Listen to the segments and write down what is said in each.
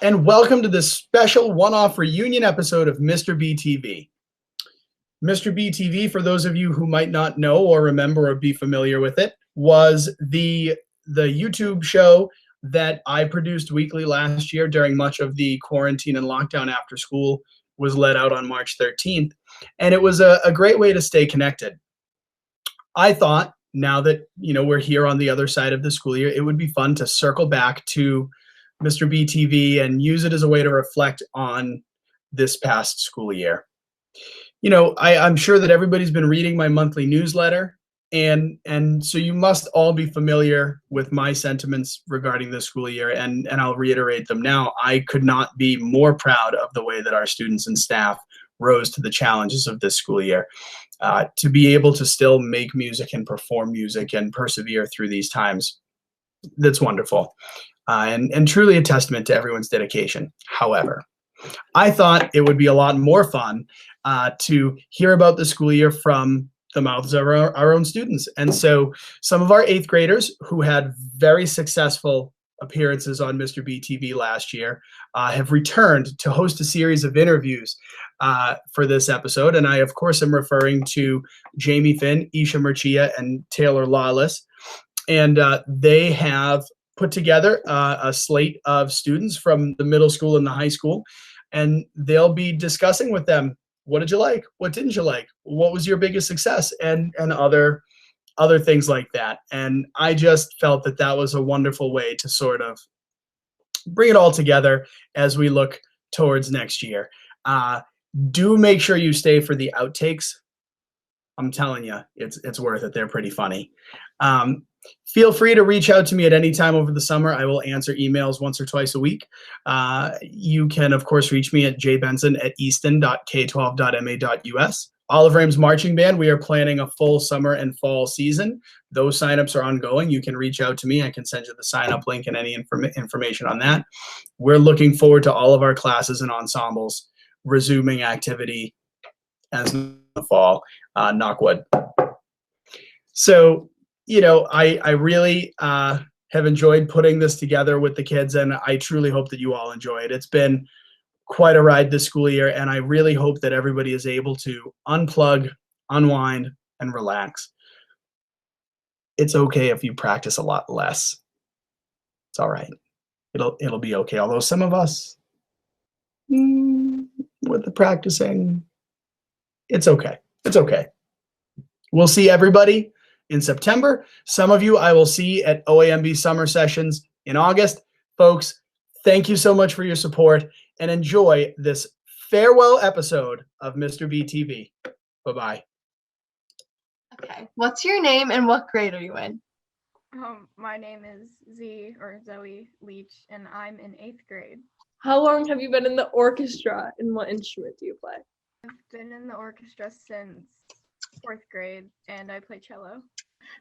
and welcome to this special one-off reunion episode of Mr. B TV. Mr. B TV, for those of you who might not know or remember or be familiar with it, was the YouTube show that I produced weekly last year during much of the quarantine and lockdown after school was let out on March 13th. And it was a great way to stay connected. I thought, now that we're here on the other side of the school year, it would be fun to circle back to Mr. B TV and use it as a way to reflect on this past school year. I'm sure that everybody's been reading my monthly newsletter, and so you must all be familiar with my sentiments regarding this school year, and I'll reiterate them now. I could not be more proud of the way that our students and staff rose to the challenges of this school year. To be able to still make music and perform music and persevere through these times, that's wonderful. And truly a testament to everyone's dedication. However, I thought it would be a lot more fun to hear about the school year from the mouths of our own students. And so some of our 8th graders who had very successful appearances on Mr. B TV last year have returned to host a series of interviews for this episode. And I, of course, am referring to Jamie Finn, Isha Murchia, and Taylor Lawless. And they have put together a slate of students from the middle school and the high school, and they'll be discussing with them, what did you like? What didn't you like? What was your biggest success? And other things like that. And I just felt that that was a wonderful way to sort of bring it all together as we look towards next year. Do make sure you stay for the outtakes. I'm telling you, it's worth it. They're pretty funny. Feel free to reach out to me at any time over the summer. I will answer emails once or twice a week. You can, of course, reach me at jbenson@easton.k12.ma.us. Olive Ram's Marching Band, we are planning a full summer and fall season. Those signups are ongoing. You can reach out to me. I can send you the sign-up link and any information on that. We're looking forward to all of our classes and ensembles resuming activity as in the fall, knock wood. So, I really have enjoyed putting this together with the kids, and I truly hope that you all enjoy it. It's been quite a ride this school year, and I really hope that everybody is able to unplug, unwind, and relax. It's okay if you practice a lot less. It's all right. It'll be okay. Although some of us, with the practicing, it's okay. It's okay. We'll see everybody in September. Some of you I will see at OAMB summer sessions in August. Folks, thank you so much for your support, and enjoy this farewell episode of Mr. B TV. Bye-bye. Okay, what's your name and what grade are you in? My name is Zoe Leach, and I'm in 8th grade. How long have you been in the orchestra, and what instrument do you play? I've been in the orchestra since 4th grade, and I play cello.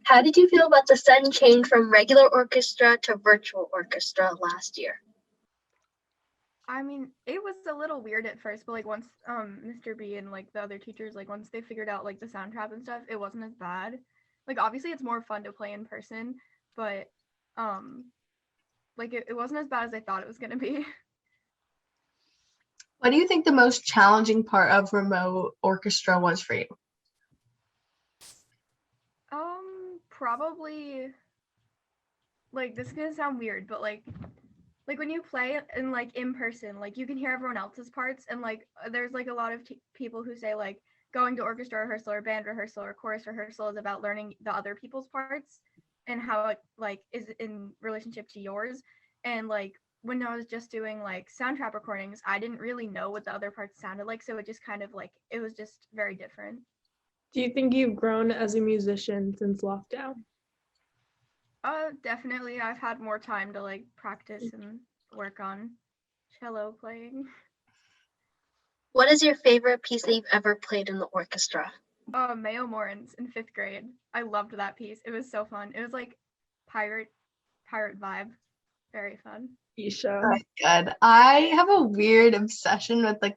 How did you feel about the sudden change from regular orchestra to virtual orchestra last year? I mean, it was a little weird at first, but once Mr. B and the other teachers, once they figured out the sound trap and stuff, it wasn't as bad. Obviously it's more fun to play in person, but it wasn't as bad as I thought it was gonna be. What do you think the most challenging part of remote orchestra was for you? Probably this is gonna sound weird, but when you play in person, you can hear everyone else's parts, and there's a lot of people who say going to orchestra rehearsal or band rehearsal or chorus rehearsal is about learning the other people's parts and how it is in relationship to yours. And when I was just doing sound trap recordings, I didn't really know what the other parts sounded like, so it just kind of it was just very different. Do you think you've grown as a musician since lockdown? Definitely. I've had more time to practice and work on cello playing. What is your favorite piece that you've ever played in the orchestra? Mayo Morans in 5th grade. I loved that piece. It was so fun. It was pirate vibe. Very fun. Isha. Oh, good. I have a weird obsession with the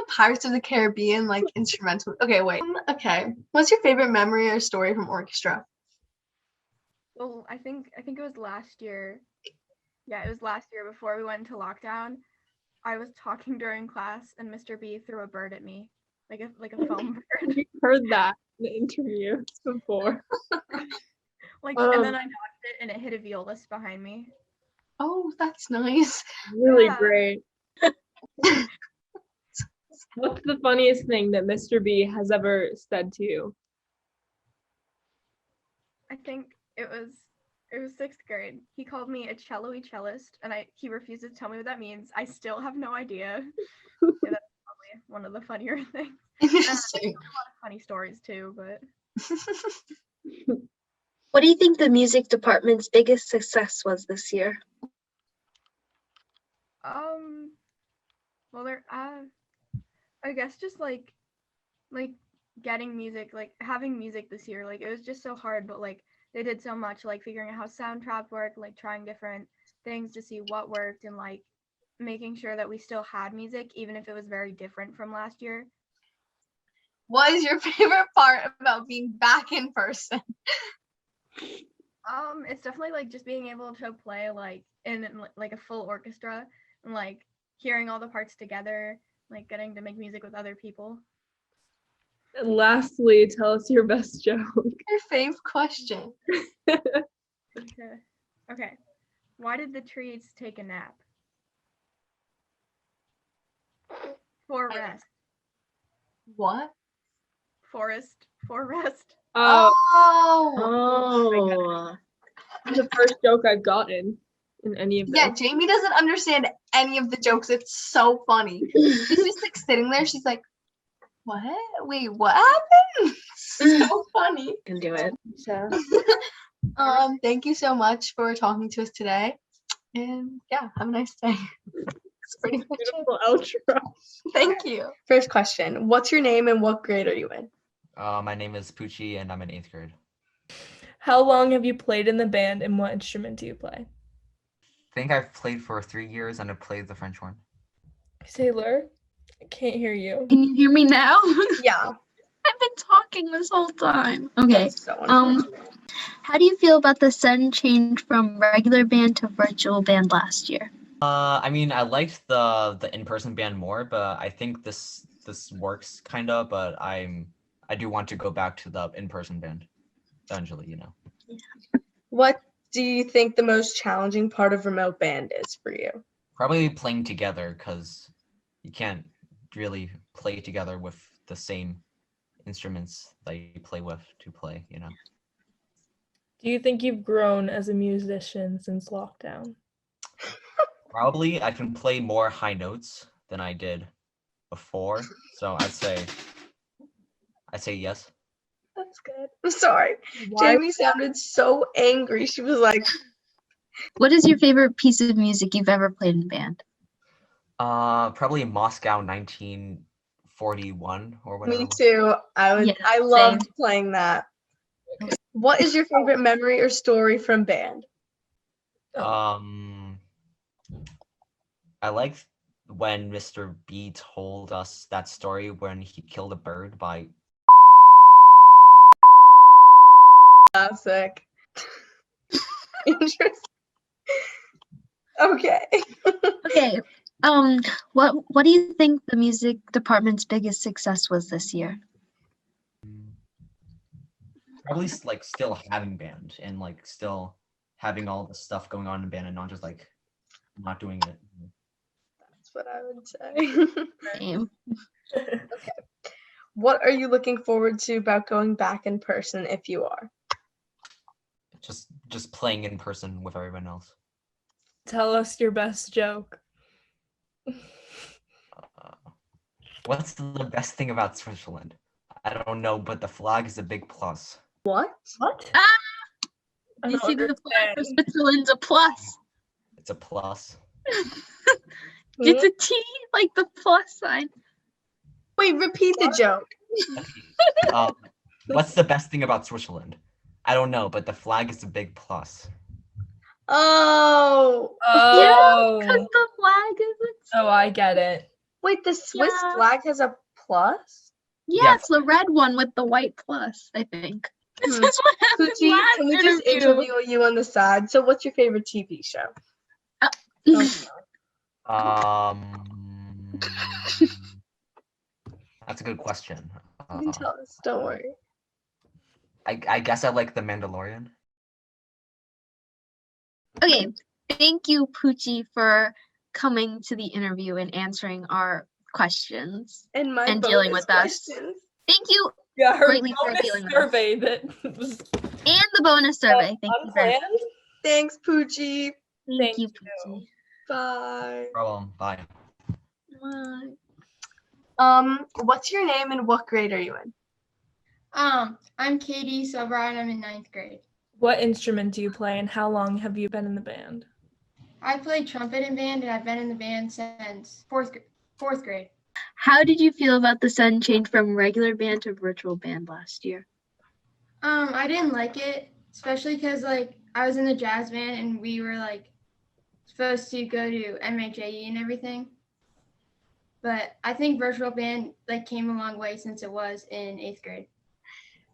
Pirates of the Caribbean instrumental. Okay, wait. Okay. What's your favorite memory or story from orchestra? Well, I think it was last year. Yeah, it was last year before we went into lockdown. I was talking during class and Mr. B threw a bird at me, like a foam bird. You heard that in the interviews before. And then I knocked it and it hit a violist behind me. Oh, that's nice. Really Yeah. great. What's the funniest thing that Mr. B has ever said to you? I think it was 6th grade. He called me a cello-y cellist, and he refused to tell me what that means. I still have no idea. Yeah, that's probably one of the funnier things. Interesting. A lot of funny stories too, but What do you think the music department's biggest success was this year? well, I guess just like getting music, like having music this year, like it was just so hard, but like they did so much, like figuring out how Soundtrap worked, like trying different things to see what worked, and like making sure that we still had music even if it was very different from last year. What is your favorite part about being back in person? It's definitely like just being able to play like in like a full orchestra and like hearing all the parts together, like getting to make music with other people. And lastly, tell us your best joke. Your fave question. Okay. Why did the trees take a nap? For rest. What? Forest. For rest. Oh, Oh. it's the first joke I've gotten in any of them. Yeah, Jamie doesn't understand any of the jokes. It's so funny. She's just like sitting there. She's like, what? Wait, what happened? So funny. Can do it. Yeah. Thank you so much for talking to us today. And yeah, have a nice day. That's pretty much it. Beautiful outro. Thank you. First question. What's your name and what grade are you in? My name is Poochie and I'm in 8th grade. How long have you played in the band and what instrument do you play? I think I've played for 3 years and I played the French horn. Sailor, I can't hear you. Can you hear me now? Yeah. I've been talking this whole time. Okay. So How do you feel about the sudden change from regular band to virtual band last year? I mean, I liked the in-person band more, but I think this works kind of, but I do want to go back to the in-person band eventually, you know. what do you think the most challenging part of remote band is for you? Probably playing together because you can't really play together with the same instruments that you play with to play, you know. Do you think you've grown as a musician since lockdown? Probably I can play more high notes than I did before, so I'd say yes. That's good. I'm sorry. Why- Jamie sounded so angry. She was like, What is your favorite piece of music you've ever played in band? Probably Moscow 1941 or whatever. me too. Yeah, I loved playing that. What is your favorite memory or story from band? I liked when Mr. B told us that story when he killed a bird by. Classic. Interesting. Okay. Okay. What do you think the music department's biggest success was this year? Probably like still having band and like still having all the stuff going on in band and not just like not doing it. That's what I would say. Same. What are you looking forward to about going back in person if you are? Just playing in person with everyone else. Tell us your best joke. What's the best thing about Switzerland? I don't know, but the flag is a big plus. What? What? I You don't see the flag of understand. Switzerland's a plus. It's a plus. It's a T, like the plus sign. Wait, repeat the joke. What's the best thing about Switzerland? I don't know, but the flag is a big plus. Oh. Oh, Because the flag is a T. oh, I get it. Wait, the Swiss Yeah. flag has a plus? Yeah, it's the red one with the white plus, I think. This Hmm. is what happened Poochie, last can we just interview. interview you on the side? So what's your favorite TV show? Um, that's a good question. You can tell us. Don't worry. I guess I like The Mandalorian. Okay, thank you, Poochie, for coming to the interview and answering our questions And my and dealing bonus with us. questions. Thank you, Yeah, her Greatly for bonus dealing with us. survey that was and the bonus survey. Thank you very much. unplanned. Thanks, Poochie. Thank Thank you, you. Poochie. Bye. Problem. Bye. Bye. What's your name and what grade are you in? I'm Katie Sobrine. I'm in 9th grade. What instrument do you play and how long have you been in the band? I play trumpet in band, and I've been in the band since fourth grade. How did you feel about the sudden change from regular band to virtual band last year? I didn't like it, especially because like I was in the jazz band and we were like supposed to go to MHAE and everything. But I think virtual band like came a long way since it was in 8th grade.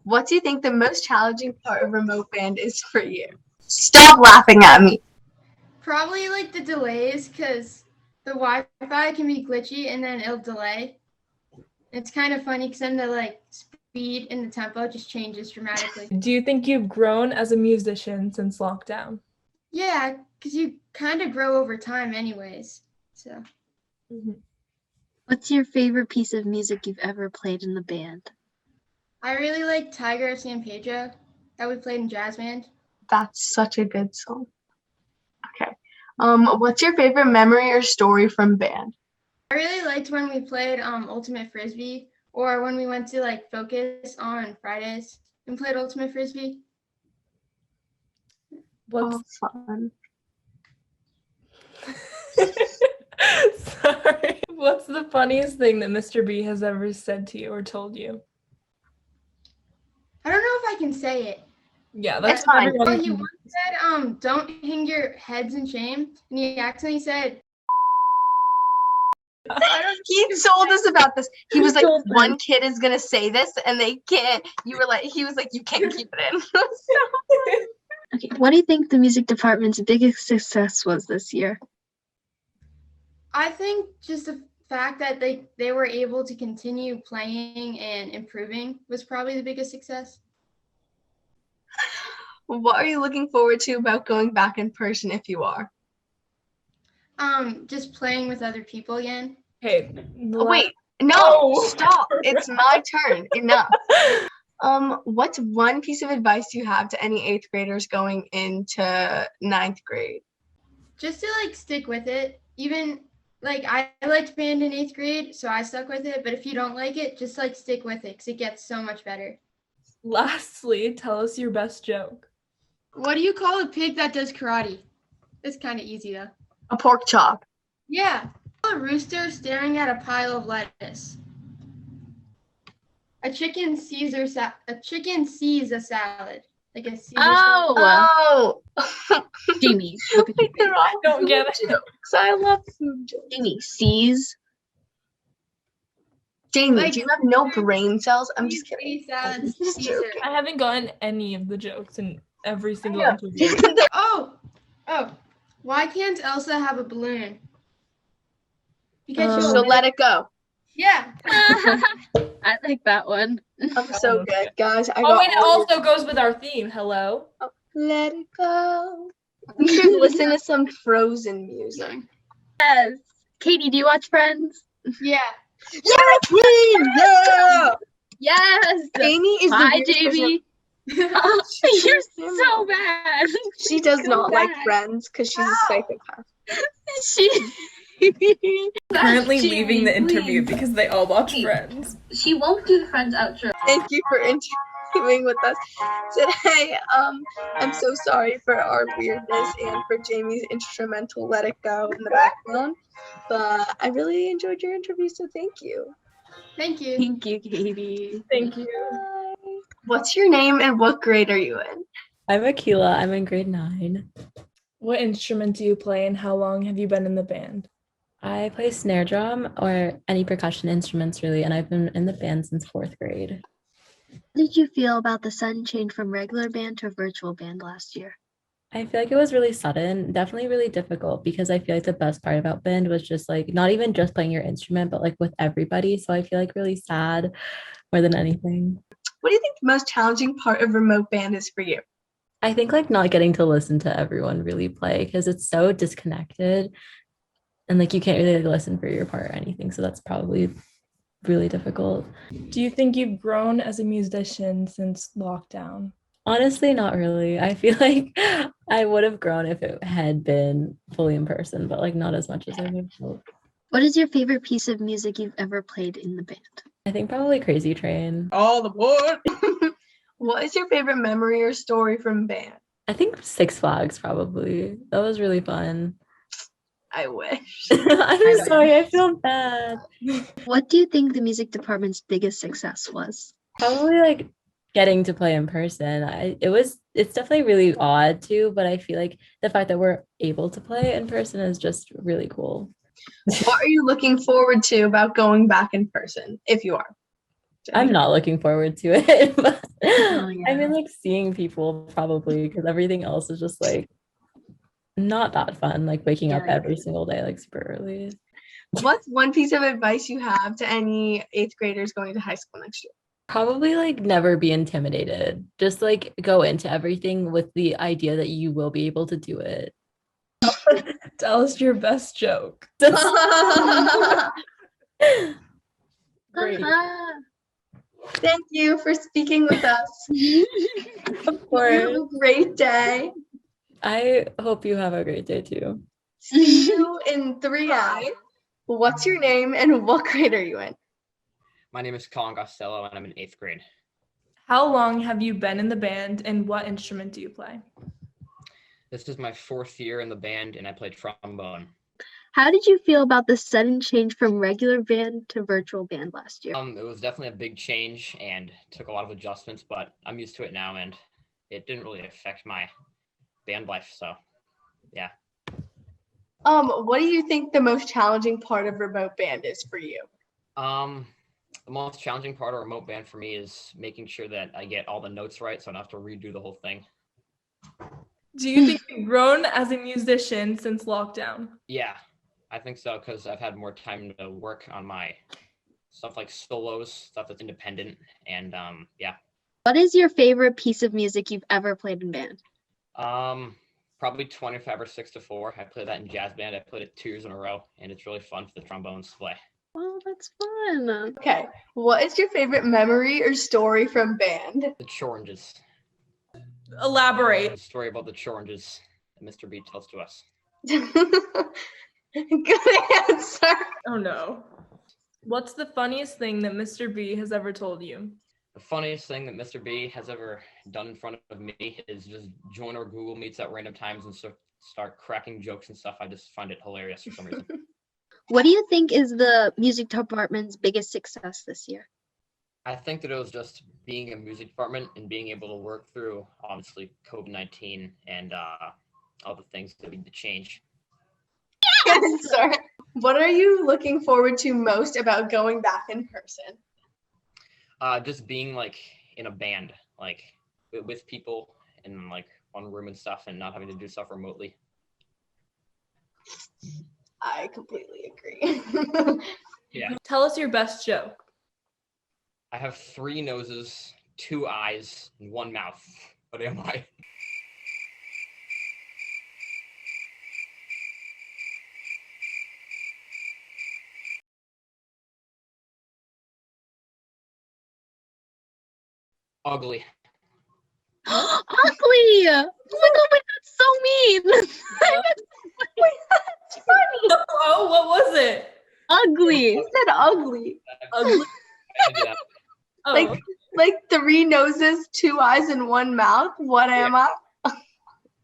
What do you think the most challenging part of remote band is for you? Stop laughing at me. Probably like the delays, because the Wi-Fi can be glitchy and then it'll delay. It's kind of funny because then the like speed and the tempo just changes dramatically. Do you think you've grown as a musician since lockdown? Yeah, because you kind of grow over time anyways. So What's your favorite piece of music you've ever played in the band? I really like Tiger of San Pedro that we played in jazz band. That's such a good song. Okay. What's your favorite memory or story from band? I really liked when we played Ultimate Frisbee, or when we went to like Focus on Fridays and played Ultimate Frisbee. What's fun. Sorry. What's the funniest thing that Mr. B has ever said to you or told you? I don't know if I can say it. Yeah, that's It's fine. everyone. Well, he once said, don't hang your heads in shame. And he accidentally said, He told us about this. He was like, told them. one kid is gonna say this and they can't. He was like, you can't keep it in. Okay, what do you think the music department's biggest success was this year? I think just the fact that they were able to continue playing and improving was probably the biggest success. What are you looking forward to about going back in person if you are? Just playing with other people again. Hey, Oh, wait, no, Oh. stop. It's my turn. Enough. What's one piece of advice you have to any 8th graders going into 9th grade? Just to like stick with it. Even like I liked band in 8th grade, so I stuck with it. But if you don't like it, just like stick with it because it gets so much better. Lastly, tell us your best joke. What do you call a pig that does karate? It's kind of easy though. A pork chop. Yeah. A rooster staring at a pile of lettuce. A chicken sees a salad. Like a Caesar salad. Oh, Jamie, look at you. they're all Don't food get it. jokes. I love food jokes. Jamie sees. Jamie, Like- do you have no brain cells? I'm just kidding. Salad, I'm just Caesar. joking. I haven't gotten any of the jokes in every single know. interview. Oh. Why can't Elsa have a balloon? Because she'll So let it go. Yeah. I like that one. I'm so good, guys. I Oh, got and it all your- also goes with our theme. Hello. Let it go. We should listen to some Frozen music. Yes. Katie, do you watch Friends? Yeah. Yeah! Yes. Amy is the Hi, weirdest person- Jamie. You're so bad. She does So not like bad. Friends because she's a psychopath. She. Currently Jamie, leaving the interview please. because they all watch Friends. She won't do the Friends outro. Thank you for interviewing with us today. I'm so sorry for our weirdness and for Jamie's instrumental "Let It Go" in the background, but I really enjoyed your interview, so thank you. Thank you. Thank you, Katie. Thank you. Bye. What's your name and what grade are you in? I'm Akila. I'm in grade 9. What instrument do you play and how long have you been in the band? I play snare drum or any percussion instruments really, and I've been in the band since 4th grade. How did you feel about the sudden change from regular band to virtual band last year? I feel like it was really sudden, definitely really difficult because I feel like the best part about band was just like not even just playing your instrument, but like with everybody. So I feel like really sad more than anything. What do you think the most challenging part of remote band is for you? I think like not getting to listen to everyone really play because it's so disconnected and like you can't really like, listen for your part or anything. So that's probably really difficult. Do you think you've grown as a musician since lockdown? Honestly, not really. I feel like I would have grown if it had been fully in person, but like not as much as I would hope. What is your favorite piece of music you've ever played in the band? I think probably Crazy Train. All aboard! What is your favorite memory or story from band? I think Six Flags probably. That was really fun. I wish. I'm sorry, I feel bad. What do you think the music department's biggest success was? Probably like getting to play in person. It's definitely really odd too, but I feel like the fact that we're able to play in person is just really cool. What are you looking forward to about going back in person, if you are? I'm not looking forward to it. But Oh, I yeah. mean like seeing people probably because everything else is just like not that fun, like waking up Yeah. every single day like super early. What's one piece of advice you have to any 8th graders going to high school next year? Probably like never be intimidated. Just like go into everything with the idea that you will be able to do it. Tell us your best joke. Great. Thank you for speaking with us. Of You have course. a great day. I hope you have a great day too. See you in 3I. What's your name and what grade are you in? My name is Colin Costello and I'm in 8th grade. How long have you been in the band and what instrument do you play? This is my 4th year in the band and I play trombone. How did you feel about the sudden change from regular band to virtual band last year? It was definitely a big change and took a lot of adjustments, but I'm used to it now and it didn't really affect my band life, so yeah. What do you think the most challenging part of remote band is for you? The most challenging part of remote band for me is making sure that I get all the notes right so I don't have to redo the whole thing. Do you think you've grown as a musician since lockdown? Yeah, I think so because I've had more time to work on my stuff like solos, stuff that's independent, and yeah. What is your favorite piece of music you've ever played in band? Probably 25 or 6 to 4. I played that in jazz band. I played it 2 years in a row, and it's really fun for the trombones to play. Oh, that's fun. Okay, what is your favorite memory or story from band? The choranges. Elaborate. The story about the choranges that Mr. B tells to us. Good answer. Oh no. What's the funniest thing that Mr. B has ever told you? The funniest thing that Mr. B has ever done in front of me is just join our Google Meets at random times and start cracking jokes and stuff. I just find it hilarious for some reason. What do you think is the music department's biggest success this year? I think that it was just being a music department and being able to work through, obviously, COVID-19 and all the things that we need to change. Good answer. What are you looking forward to most about going back in person? Just being like in a band, like with people in like one room and stuff and not having to do stuff remotely. I completely agree. Yeah. Tell us your best joke. I have 3 noses, 2 eyes, and 1 mouth. What am I? Ugly. Ugly! Oh my god, wait, that's so mean! That's funny. Oh, what was it? Ugly! You said ugly. Ugly. Yeah. Oh, Like 3 noses, 2 eyes, and 1 mouth. What am I? all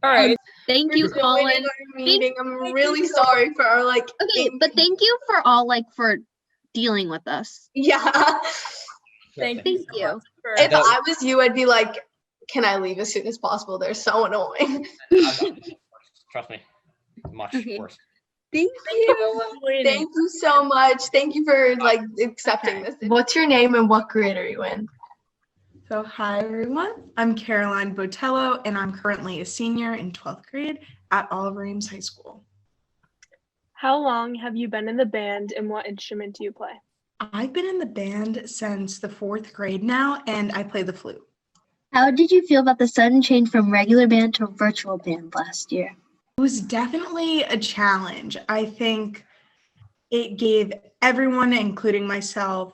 right. Thank you, For joining Colin. our meeting. I'm really sorry for our Okay, but thank you for all for dealing with us. yeah. Thank Thank so you. much for- If I was you, I'd be like, can I leave as soon as possible? They're so annoying. Trust me, much Okay. worse. Thank you. Thank you so much. Thank you for accepting this. What's your name and what grade are you in? So, hi everyone. I'm Caroline Botello, and I'm currently a senior in 12th grade at Oliver Ames High School. How long have you been in the band and what instrument do you play? I've been in the band since the 4th grade now, and I play the flute. How did you feel about the sudden change from regular band to virtual band last year? It was definitely a challenge. I think it gave everyone, including myself,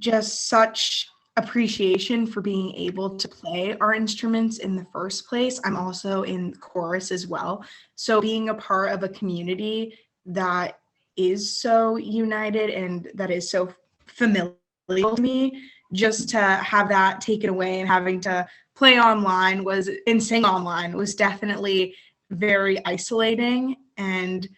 just such appreciation for being able to play our instruments in the first place. I'm also in chorus as well. So being a part of a community that is so united and that is so familiar to me, just to have that taken away and having to play online and sing online was definitely very isolating, and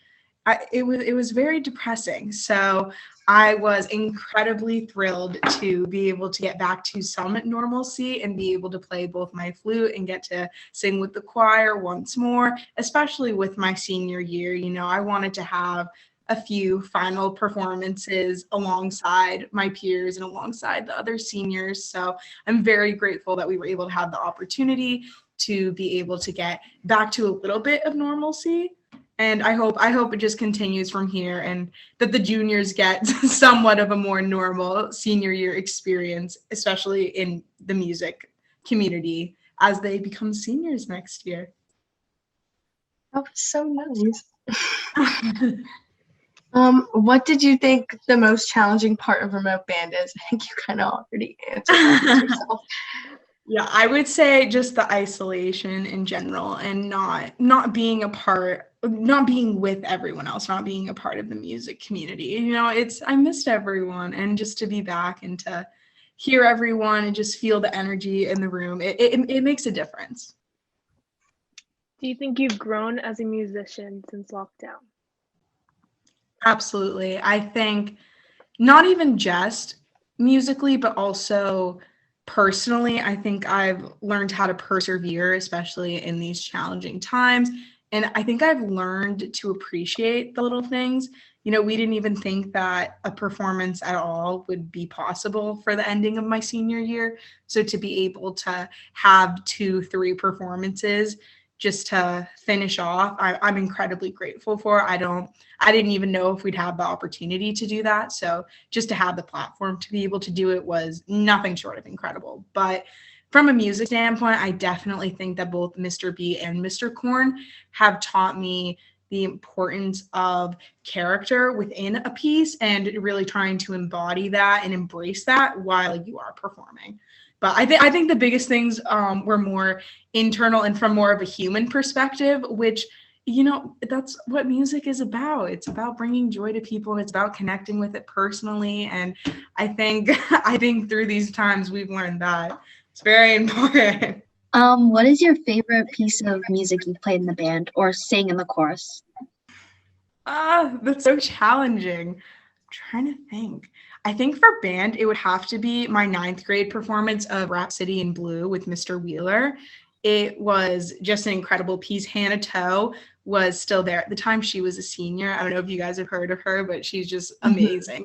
it was very depressing. So I was incredibly thrilled to be able to get back to some normalcy and be able to play both my flute and get to sing with the choir once more, especially with my senior year. You know, I wanted to have a few final performances alongside my peers and alongside the other seniors. So I'm very grateful that we were able to have the opportunity to be able to get back to a little bit of normalcy. And I hope it just continues from here, and that the juniors get somewhat of a more normal senior year experience, especially in the music community as they become seniors next year. That was so nice. What did you think the most challenging part of remote band is? I think you kind of already answered that yourself. Yeah, I would say just the isolation in general, and not being with everyone else, not being a part of the music community. You know, I missed everyone, and just to be back and to hear everyone and just feel the energy in the room, it makes a difference. Do you think you've grown as a musician since lockdown? Absolutely. I think not even just musically, but also personally, I think I've learned how to persevere, especially in these challenging times. And I think I've learned to appreciate the little things. You know, we didn't even think that a performance at all would be possible for the ending of my senior year. So to be able to have 2-3 performances just to finish off, I'm incredibly grateful for. I didn't even know if we'd have the opportunity to do that. So just to have the platform to be able to do it was nothing short of incredible. But from a music standpoint, I definitely think that both Mr. B and Mr. Korn have taught me the importance of character within a piece and really trying to embody that and embrace that while you are performing. But I think the biggest things were more internal and from more of a human perspective, which, you know, that's what music is about. It's about bringing joy to people, and it's about connecting with it personally. And I think through these times we've learned that it's very important. What is your favorite piece of music you've played in the band or sang in the chorus? That's so challenging. I'm trying to think. I think for band, it would have to be my 9th grade performance of Rhapsody in Blue with Mr. Wheeler. It was just an incredible piece. Hannah Toe was still there at the time. She was a senior. I don't know if you guys have heard of her, but she's just amazing.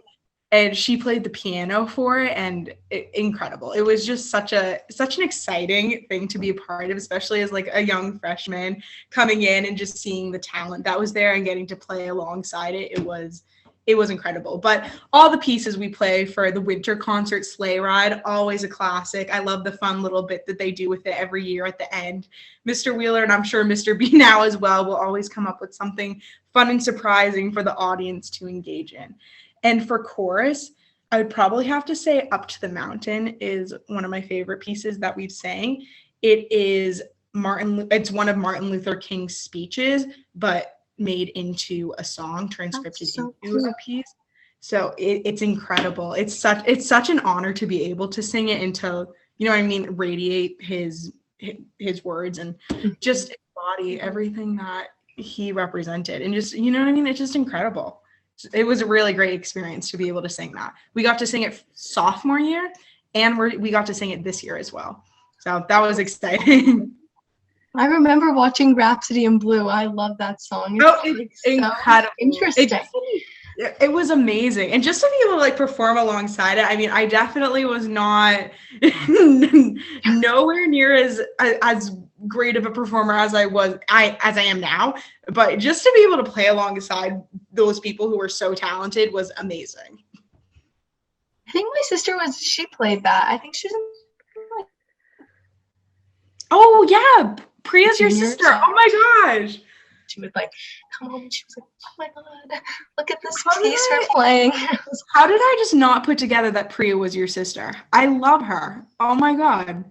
And she played the piano for it, and incredible. It was just such an exciting thing to be a part of, especially as like a young freshman coming in and just seeing the talent that was there and getting to play alongside it. It was incredible. But all the pieces we play for the winter concert, Sleigh Ride, always a classic. I love the fun little bit that they do with it every year at the end. Mr. Wheeler, and I'm sure Mr. B now as well, will always come up with something fun and surprising for the audience to engage in. And for chorus, I would probably have to say Up to the Mountain is one of my favorite pieces that we've sang. It's one of Martin Luther King's speeches, but made into a song, transcripted into a piece. So it's incredible. It's such an honor to be able to sing it and to, you know what I mean, radiate his words and just embody everything that he represented. And just, you know what I mean? It's just incredible. It was a really great experience to be able to sing that. We got to sing it sophomore year, and we got to sing it this year as well. So that was exciting. I remember watching Rhapsody in Blue. I love that song. It's incredible. Interesting. It was amazing. And just to be able to like perform alongside it, I mean, I definitely was not nowhere near as great of a performer as I am now. But just to be able to play alongside those people who were so talented was amazing. I think my sister she played that. I think she's in. Oh yeah, Priya's your Junior, sister. so- Oh my gosh. She would like come home and she was like, oh my God, look at this How did piece we're playing. How did I just not put together that Priya was your sister? I love her. Oh my God.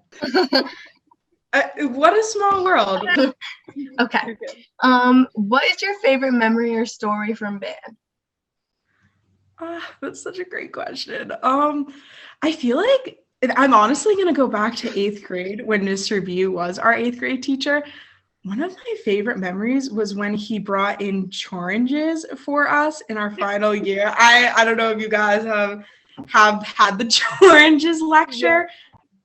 What a small world. Okay. What is your favorite memory or story from band? That's such a great question. I feel like I'm honestly gonna go back to 8th grade when Mr. B was our 8th grade teacher. One of my favorite memories was when he brought in choranges for us in our final year. I don't know if you guys have had the choranges lecture,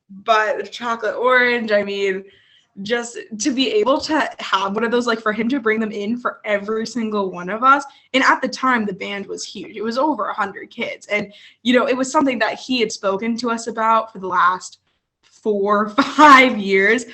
but chocolate orange, I mean, just to be able to have one of those, like for him to bring them in for every single one of us. And at the time, the band was huge. It was over 100 kids. And, you know, it was something that he had spoken to us about for the last 4 or 5 years.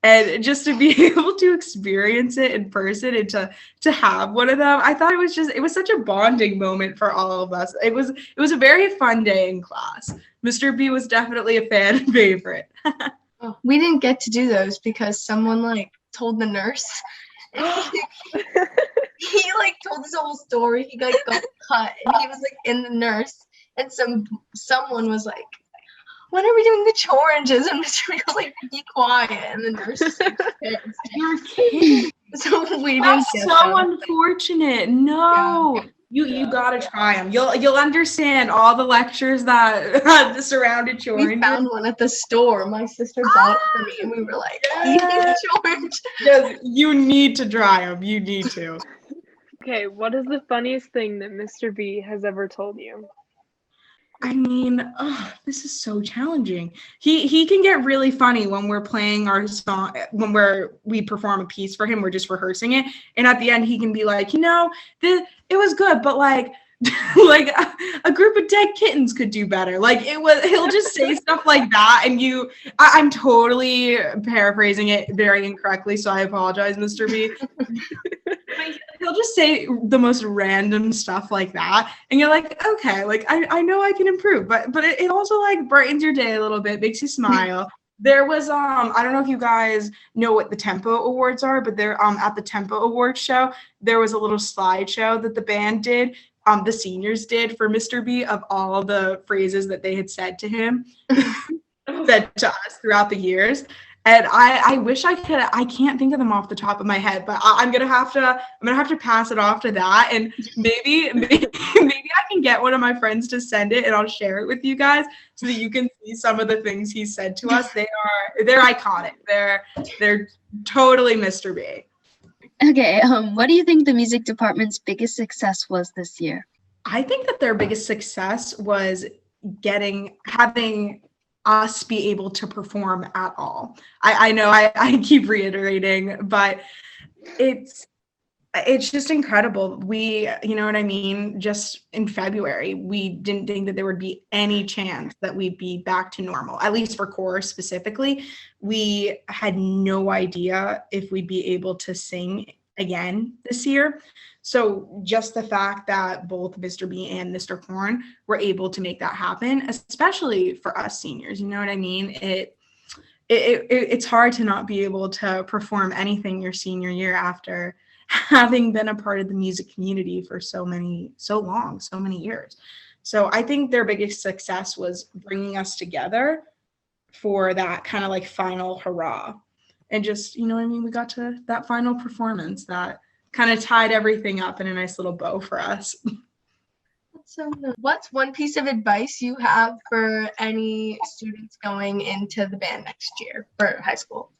And just to be able to experience it in person and to have one of them, I thought it was such a bonding moment for all of us. It was a very fun day in class. Mr. B was definitely a fan favorite. Oh, we didn't get to do those because someone like told the nurse. He like told us a whole story. He got cut and he was like in the nurse and someone was like, when are we doing the choranges? And Mr. B was like, be quiet. And the nurse was like, You're kidding. so we didn't That's get so them. Unfortunate. No. Yeah. You gotta try them. You'll understand all the lectures that surrounded We choranges. found one at the store. My sister bought it for me and we were like, eating chorange. Yes, you need to try them. You need to. Okay, what is the funniest thing that Mr. B has ever told you? I mean, this is so challenging. He can get really funny when we're playing our song, when we perform a piece for him, we're just rehearsing it, and at the end he can be like, you know, it was good, but like like a group of dead kittens could do better. Like he'll just say stuff like that, and I'm totally paraphrasing it very incorrectly, so I apologize, Mr. B. He'll just say the most random stuff like that, and you're like, okay, like I know I can improve, but it also like brightens your day a little bit, makes you smile. There was I don't know if you guys know what the Tempo Awards are, but they're at the Tempo Awards show, there was a little slideshow that the band did, the seniors did for Mr. B of all the phrases that they had said to him, said to us throughout the years. And I wish I could. I can't think of them off the top of my head, but I'm gonna have to pass it off to that, and maybe I can get one of my friends to send it, and I'll share it with you guys so that you can see some of the things he said to us. They're iconic. They're totally Mr. B. Okay, what do you think the music department's biggest success was this year? I think that their biggest success was having us be able to perform at all. I know I keep reiterating, but it's just incredible. You know what I mean? Just in February, we didn't think that there would be any chance that we'd be back to normal, at least for chorus specifically. We had no idea if we'd be able to sing again this year. So just the fact that both Mr. B and Mr. Horn were able to make that happen, especially for us seniors, you know what I mean? It's hard to not be able to perform anything your senior year after having been a part of the music community for so many years. So I think their biggest success was bringing us together for that kind of like final hurrah. And just, you know what I mean? We got to that final performance that kind of tied everything up in a nice little bow for us. So what's one piece of advice you have for any students going into the band next year for high school?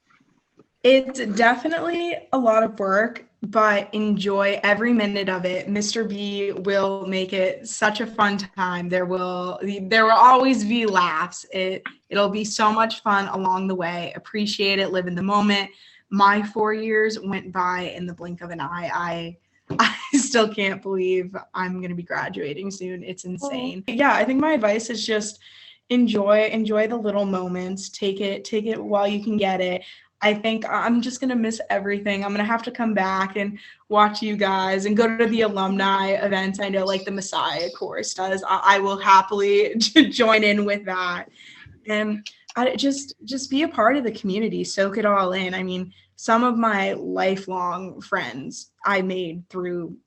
It's definitely a lot of work, but enjoy every minute of it. Mr. B will make it such a fun time. There will always be laughs. It'll be so much fun along the way. Appreciate it, live in the moment. My 4 years went by in the blink of an eye. I still can't believe I'm going to be graduating soon. It's insane. Yeah, I think my advice is just enjoy the little moments. Take it while you can get it. I think I'm just going to miss everything. I'm going to have to come back and watch you guys and go to the alumni events. I know like the Messiah course does. I will happily join in with that. And I just be a part of the community, soak it all in. I mean, some of my lifelong friends I made through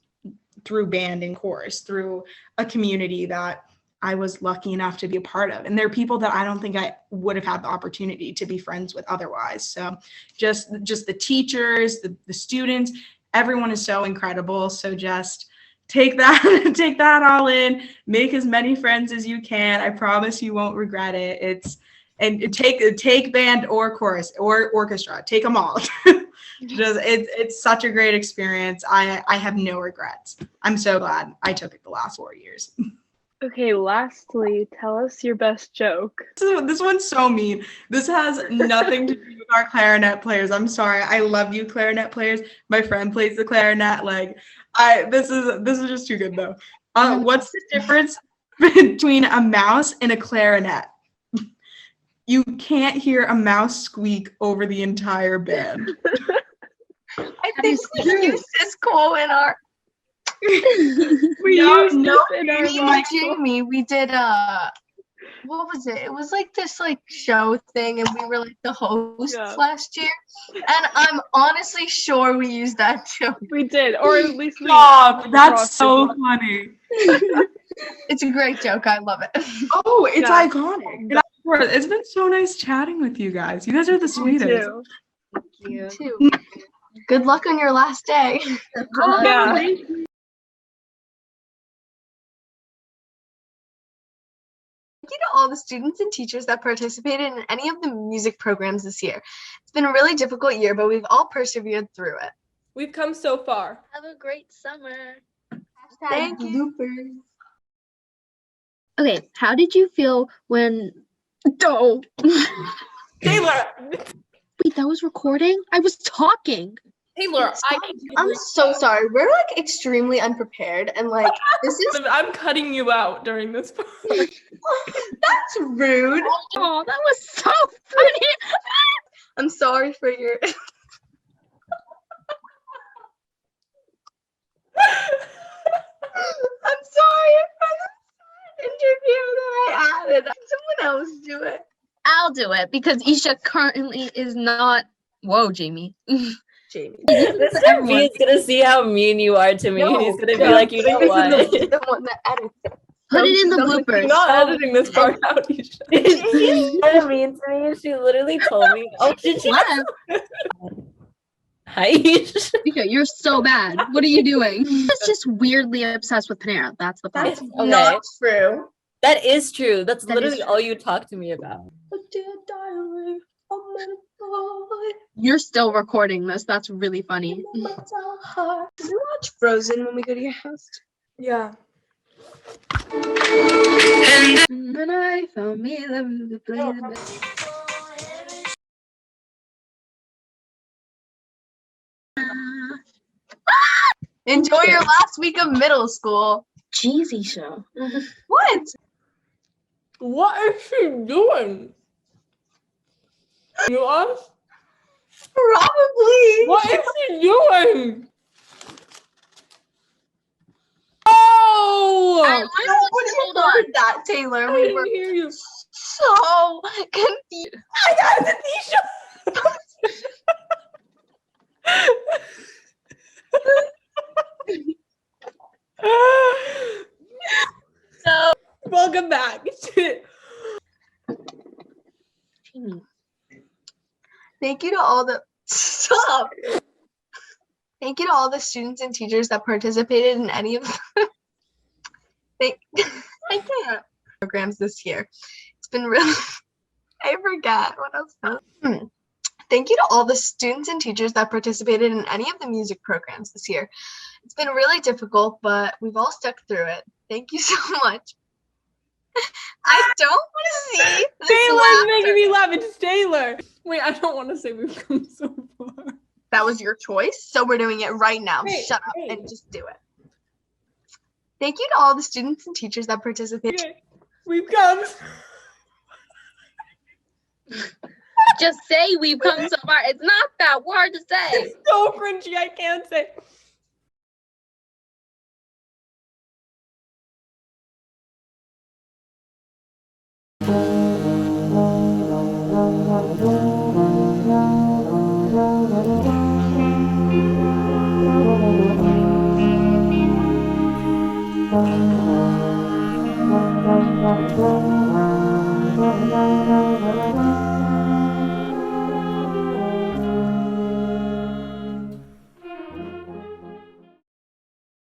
band and chorus, through a community that I was lucky enough to be a part of. And there are people that I don't think I would have had the opportunity to be friends with otherwise. So just the teachers, the students, everyone is so incredible. So just take that all in, make as many friends as you can. I promise you won't regret it. Take band or chorus or orchestra, take them all. It's such a great experience. I have no regrets. I'm so glad I took it the last 4 years. Okay, lastly, tell us your best joke. This one's so mean. This has nothing to do with our clarinet players. I'm sorry. I love you, clarinet players. My friend plays the clarinet. This is just too good though. What's the difference between a mouse and a clarinet? You can't hear a mouse squeak over the entire band. I think we used this quote in our. Jamie, we did what was it? It was like this show thing, and we were like the hosts last year. And I'm honestly sure we used that joke. We did, or at least we. Stop! That's so funny. It's a great joke. I love it. Oh, it's iconic. It's been so nice chatting with you guys. You guys are the sweetest. Thank you. Too. Good luck on your last day. Yeah. Thank you to all the students and teachers that participated in any of the music programs this year. It's been a really difficult year, but we've all persevered through it. We've come so far. Have a great summer. Thank you. Okay, how did you feel when... Taylor! Wait, that was recording? I was talking. Taylor, I'm so sorry. We're extremely unprepared, and this is. I'm cutting you out during this part. That's rude. Oh, that was so funny. I'm sorry for your. I'm sorry for the interview that I added. Someone else do it. I'll do it because Isha currently is not. Whoa, Jamie. Jamie. Mr. B is gonna see how mean you are to me. No, He's gonna be like, you know what? The one that edits it. Put it in the bloopers. I'm not editing this part out, Isha. She's so mean to me. She literally told me. Oh, did she? Hi, Isha. Isha, you're so bad. What are you doing? It's just weirdly obsessed with Panera. That's the problem. That's not true. That is true. That's That literally is all you talk to me about. You're still recording this. That's really funny. Can we watch Frozen when we go to your house? Yeah. And I found me the play. Enjoy your last week of middle school. Jeez, Isha. What? What is she doing? You asked? Probably. What is she doing? Oh! I literally heard that, Taylor. I We didn't were hear you. so confused. I got it, Isha! So Welcome back. thank you to all the stop. Thank you to all the students and teachers that participated in any of I can't programs this year. It's been really I forgot what else. Thank you to all the students and teachers that participated in any of the music programs this year. It's been really difficult, but we've all stuck through it. Thank you so much. I don't want to see this Taylor's laughter. making me laugh. It's Taylor. Wait, I don't want to say we've come so far. That was your choice, so we're doing it right now. Wait, Shut up wait. and just do it. Thank you to all the students and teachers that participated. Okay, we've come. Just say we've come so far. It's not that hard to say. It's so cringy. I can't say. Thank you.